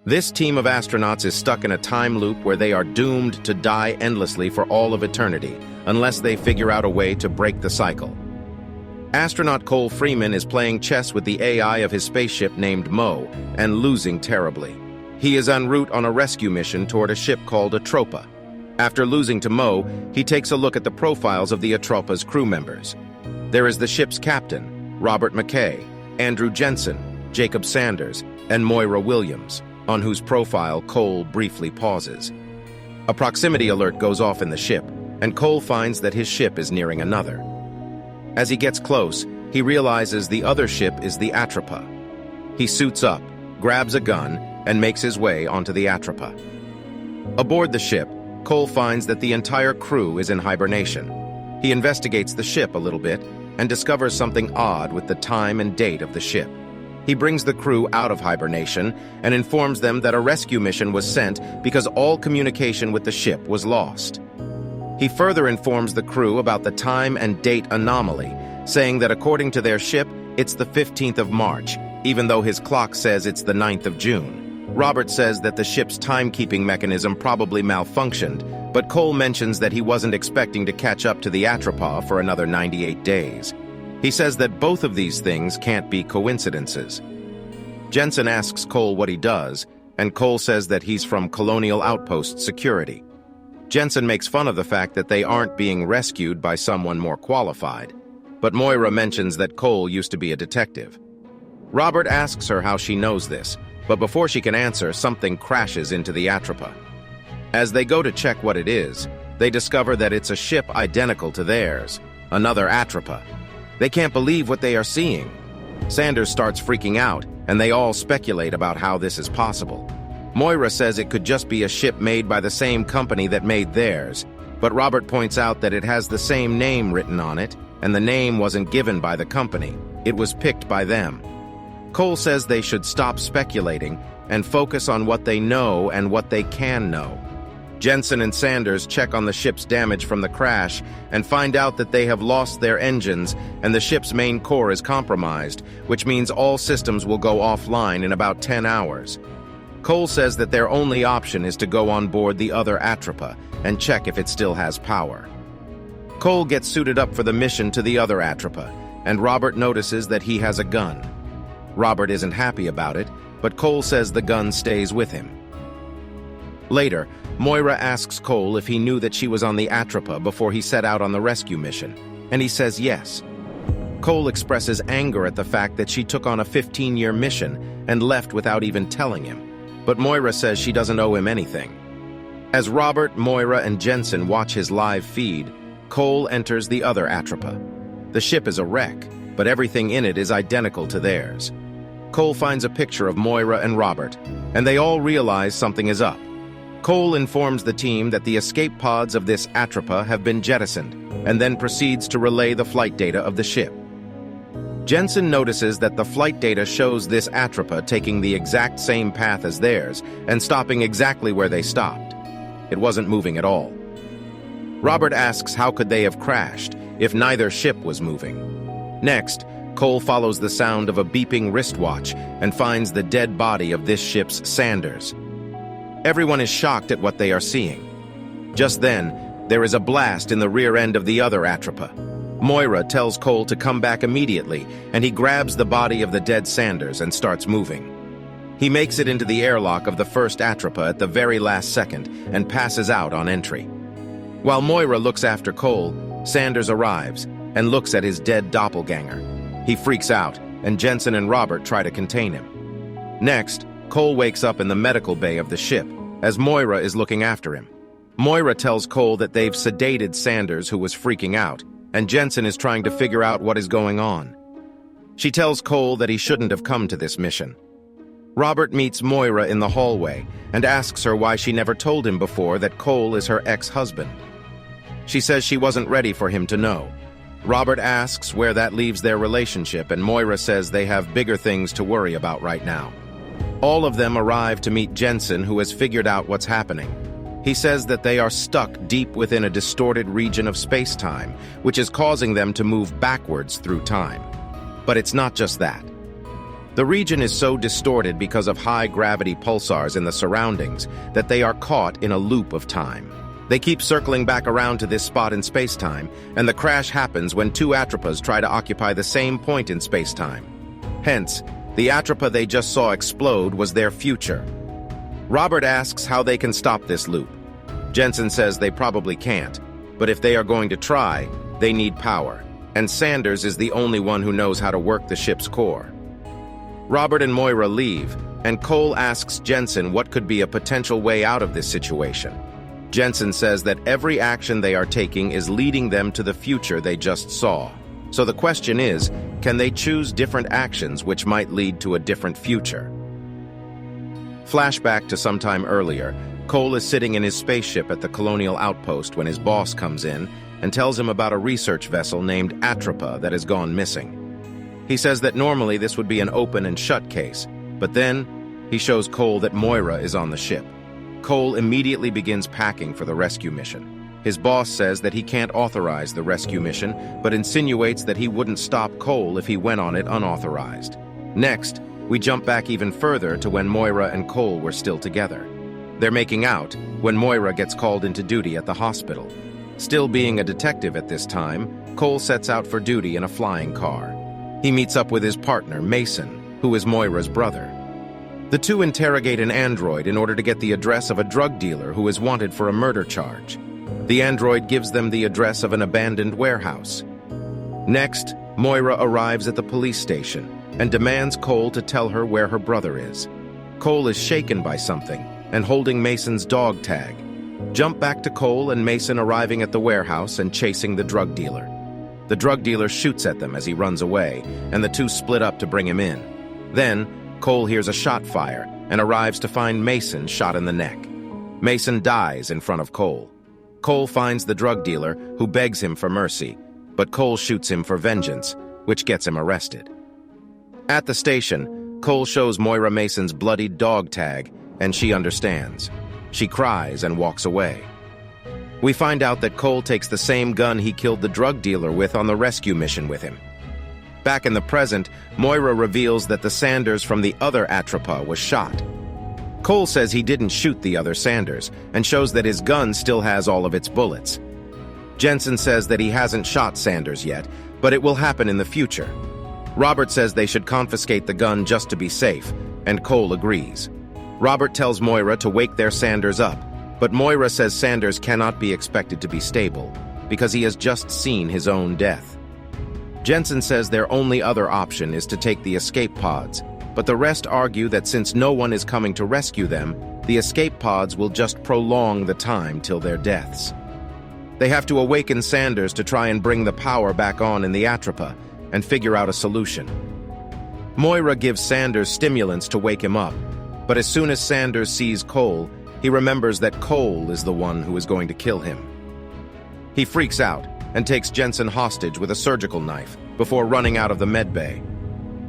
This team of astronauts is stuck in a time loop where they are doomed to die endlessly for all of eternity, unless they figure out a way to break the cycle. Astronaut Cole Freeman is playing chess with the AI of his spaceship named Mo and losing terribly. He is en route on a rescue mission toward a ship called Atropa. After losing to Mo, he takes a look at the profiles of the Atropa's crew members. There is the ship's captain, Robert McKay, Andrew Jensen, Jacob Sanders, and Moira Williams, on whose profile Cole briefly pauses. A proximity alert goes off in the ship, and Cole finds that his ship is nearing another. As he gets close, he realizes the other ship is the Atropa. He suits up, grabs a gun, and makes his way onto the Atropa. Aboard the ship, Cole finds that the entire crew is in hibernation. He investigates the ship a little bit and discovers something odd with the time and date of the ship. He brings the crew out of hibernation and informs them that a rescue mission was sent because all communication with the ship was lost. He further informs the crew about the time and date anomaly, saying that according to their ship, it's the 15th of March, even though his clock says it's the 9th of June. Robert says that the ship's timekeeping mechanism probably malfunctioned, but Cole mentions that he wasn't expecting to catch up to the Atropa for another 98 days. He says that both of these things can't be coincidences. Jensen asks Cole what he does, and Cole says that he's from Colonial Outpost Security. Jensen makes fun of the fact that they aren't being rescued by someone more qualified, but Moira mentions that Cole used to be a detective. Robert asks her how she knows this, but before she can answer, something crashes into the Atropa. As they go to check what it is, they discover that it's a ship identical to theirs, another Atropa. They can't believe what they are seeing. Sanders starts freaking out, and they all speculate about how this is possible. Moira says it could just be a ship made by the same company that made theirs, but Robert points out that it has the same name written on it, and the name wasn't given by the company. It was picked by them. Cole says they should stop speculating and focus on what they know and what they can know. Jensen and Sanders check on the ship's damage from the crash and find out that they have lost their engines and the ship's main core is compromised, which means all systems will go offline in about 10 hours. Cole says that their only option is to go on board the other Atropa and check if it still has power. Cole gets suited up for the mission to the other Atropa, and Robert notices that he has a gun. Robert isn't happy about it, but Cole says the gun stays with him. Later, Moira asks Cole if he knew that she was on the Atropa before he set out on the rescue mission, and he says yes. Cole expresses anger at the fact that she took on a 15-year mission and left without even telling him, but Moira says she doesn't owe him anything. As Robert, Moira, and Jensen watch his live feed, Cole enters the other Atropa. The ship is a wreck, but everything in it is identical to theirs. Cole finds a picture of Moira and Robert, and they all realize something is up. Cole informs the team that the escape pods of this Atropa have been jettisoned, and then proceeds to relay the flight data of the ship. Jensen notices that the flight data shows this Atropa taking the exact same path as theirs and stopping exactly where they stopped. It wasn't moving at all. Robert asks how could they have crashed if neither ship was moving. Next, Cole follows the sound of a beeping wristwatch and finds the dead body of this ship's Sanders. Everyone is shocked at what they are seeing. Just then, there is a blast in the rear end of the other Atropa. Moira tells Cole to come back immediately, and he grabs the body of the dead Sanders and starts moving. He makes it into the airlock of the first Atropa at the very last second and passes out on entry. While Moira looks after Cole, Sanders arrives and looks at his dead doppelganger. He freaks out, and Jensen and Robert try to contain him. Next, Cole wakes up in the medical bay of the ship, as Moira is looking after him. Moira tells Cole that they've sedated Sanders, who was freaking out, and Jensen is trying to figure out what is going on. She tells Cole that he shouldn't have come to this mission. Robert meets Moira in the hallway and asks her why she never told him before that Cole is her ex-husband. She says she wasn't ready for him to know. Robert asks where that leaves their relationship, and Moira says they have bigger things to worry about right now. All of them arrive to meet Jensen, who has figured out what's happening. He says that they are stuck deep within a distorted region of space-time, which is causing them to move backwards through time. But it's not just that. The region is so distorted because of high-gravity pulsars in the surroundings that they are caught in a loop of time. They keep circling back around to this spot in space-time, and the crash happens when two Atropas try to occupy the same point in space-time. Hence, the Atropa they just saw explode was their future. Robert asks how they can stop this loop. Jensen says they probably can't, but if they are going to try, they need power, and Sanders is the only one who knows how to work the ship's core. Robert and Moira leave, and Cole asks Jensen what could be a potential way out of this situation. Jensen says that every action they are taking is leading them to the future they just saw. So the question is, can they choose different actions which might lead to a different future? Flashback to sometime earlier, Cole is sitting in his spaceship at the Colonial Outpost when his boss comes in and tells him about a research vessel named Atropa that has gone missing. He says that normally this would be an open and shut case, but then he shows Cole that Moira is on the ship. Cole immediately begins packing for the rescue mission. His boss says that he can't authorize the rescue mission, but insinuates that he wouldn't stop Cole if he went on it unauthorized. Next, we jump back even further to when Moira and Cole were still together. They're making out when Moira gets called into duty at the hospital. Still being a detective at this time, Cole sets out for duty in a flying car. He meets up with his partner, Mason, who is Moira's brother. The two interrogate an android in order to get the address of a drug dealer who is wanted for a murder charge. The android gives them the address of an abandoned warehouse. Next, Moira arrives at the police station and demands Cole to tell her where her brother is. Cole is shaken by something and holding Mason's dog tag. Jump back to Cole and Mason arriving at the warehouse and chasing the drug dealer. The drug dealer shoots at them as he runs away, and the two split up to bring him in. Then, Cole hears a shot fire and arrives to find Mason shot in the neck. Mason dies in front of Cole. Cole finds the drug dealer, who begs him for mercy, but Cole shoots him for vengeance, which gets him arrested. At the station, Cole shows Moira Mason's bloodied dog tag, and she understands. She cries and walks away. We find out that Cole takes the same gun he killed the drug dealer with on the rescue mission with him. Back in the present, Moira reveals that the Sanders from the other Atropa was shot. Cole says he didn't shoot the other Sanders, and shows that his gun still has all of its bullets. Jensen says that he hasn't shot Sanders yet, but it will happen in the future. Robert says they should confiscate the gun just to be safe, and Cole agrees. Robert tells Moira to wake their Sanders up, but Moira says Sanders cannot be expected to be stable, because he has just seen his own death. Jensen says their only other option is to take the escape pods, but the rest argue that since no one is coming to rescue them, the escape pods will just prolong the time till their deaths. They have to awaken Sanders to try and bring the power back on in the Atropa and figure out a solution. Moira gives Sanders stimulants to wake him up, but as soon as Sanders sees Cole, he remembers that Cole is the one who is going to kill him. He freaks out and takes Jensen hostage with a surgical knife before running out of the med bay.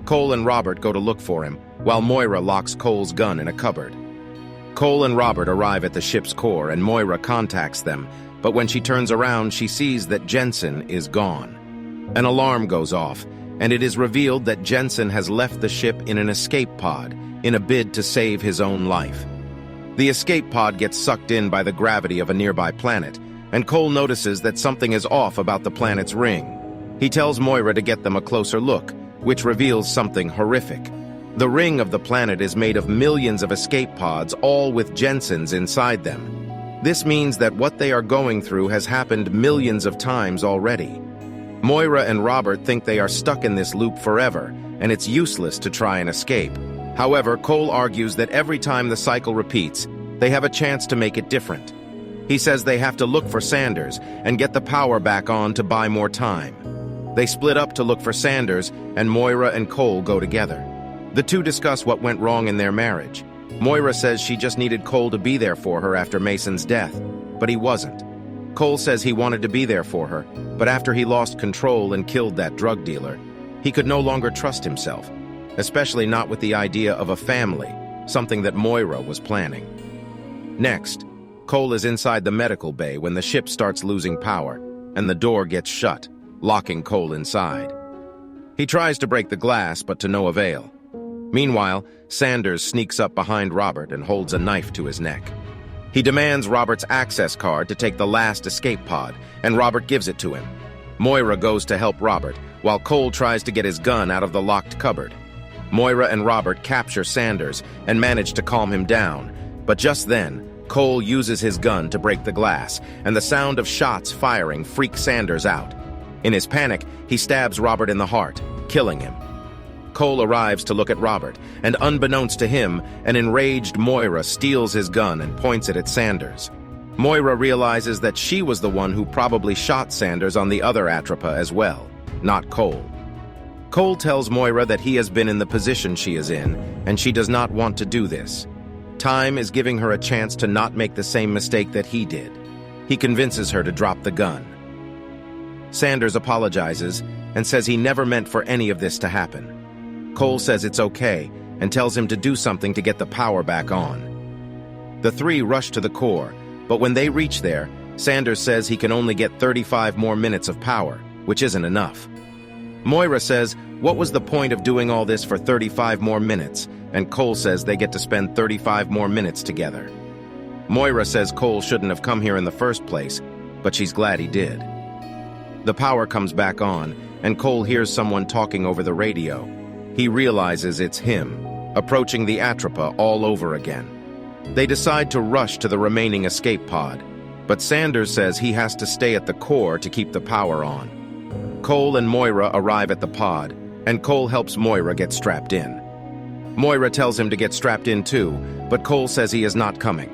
Cole and Robert go to look for him, while Moira locks Cole's gun in a cupboard. Cole and Robert arrive at the ship's core and Moira contacts them, but when she turns around, she sees that Jensen is gone. An alarm goes off, and it is revealed that Jensen has left the ship in an escape pod in a bid to save his own life. The escape pod gets sucked in by the gravity of a nearby planet, and Cole notices that something is off about the planet's ring. He tells Moira to get them a closer look, which reveals something horrific. The ring of the planet is made of millions of escape pods, all with Jensens inside them. This means that what they are going through has happened millions of times already. Moira and Robert think they are stuck in this loop forever, and it's useless to try and escape. However, Cole argues that every time the cycle repeats, they have a chance to make it different. He says they have to look for Sanders and get the power back on to buy more time. They split up to look for Sanders, and Moira and Cole go together. The two discuss what went wrong in their marriage. Moira says she just needed Cole to be there for her after Mason's death, but he wasn't. Cole says he wanted to be there for her, but after he lost control and killed that drug dealer, he could no longer trust himself, especially not with the idea of a family, something that Moira was planning. Next, Cole is inside the medical bay when the ship starts losing power, and the door gets shut, locking Cole inside. He tries to break the glass, but to no avail. Meanwhile, Sanders sneaks up behind Robert and holds a knife to his neck. He demands Robert's access card to take the last escape pod, and Robert gives it to him. Moira goes to help Robert, while Cole tries to get his gun out of the locked cupboard. Moira and Robert capture Sanders and manage to calm him down, but just then, Cole uses his gun to break the glass, and the sound of shots firing freaks Sanders out. In his panic, he stabs Robert in the heart, killing him. Cole arrives to look at Robert, and unbeknownst to him, an enraged Moira steals his gun and points it at Sanders. Moira realizes that she was the one who probably shot Sanders on the other Atropa as well, not Cole. Cole tells Moira that he has been in the position she is in, and she does not want to do this. Time is giving her a chance to not make the same mistake that he did. He convinces her to drop the gun. Sanders apologizes and says he never meant for any of this to happen. Cole says it's okay and tells him to do something to get the power back on. The three rush to the core, but when they reach there, Sanders says he can only get 35 more minutes of power, which isn't enough. Moira says, what was the point of doing all this for 35 more minutes? And Cole says they get to spend 35 more minutes together. Moira says Cole shouldn't have come here in the first place, but she's glad he did. The power comes back on, and Cole hears someone talking over the radio. He realizes it's him, approaching the Atropa all over again. They decide to rush to the remaining escape pod, but Sanders says he has to stay at the core to keep the power on. Cole and Moira arrive at the pod, and Cole helps Moira get strapped in. Moira tells him to get strapped in too, but Cole says he is not coming.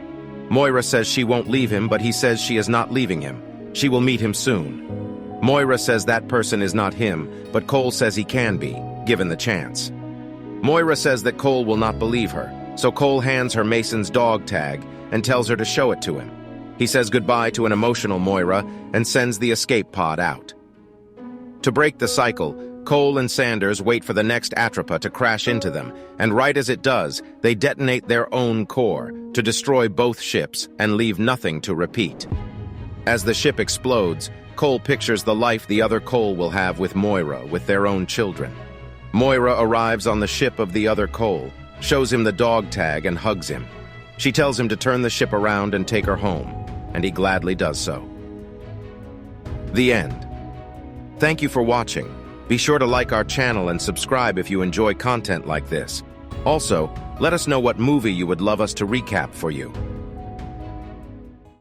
Moira says she won't leave him, but he says she is not leaving him. She will meet him soon. Moira says that person is not him, but Cole says he can be, given the chance. Moira says that Cole will not believe her, so Cole hands her Mason's dog tag and tells her to show it to him. He says goodbye to an emotional Moira and sends the escape pod out. To break the cycle, Cole and Sanders wait for the next Atropa to crash into them, and right as it does, they detonate their own core to destroy both ships and leave nothing to repeat. As the ship explodes, Cole pictures the life the other Cole will have with Moira, with their own children. Moira arrives on the ship of the other Cole, shows him the dog tag and hugs him. She tells him to turn the ship around and take her home, and he gladly does so. The end. Thank you for watching. Be sure to like our channel and subscribe if you enjoy content like this. Also, let us know what movie you would love us to recap for you.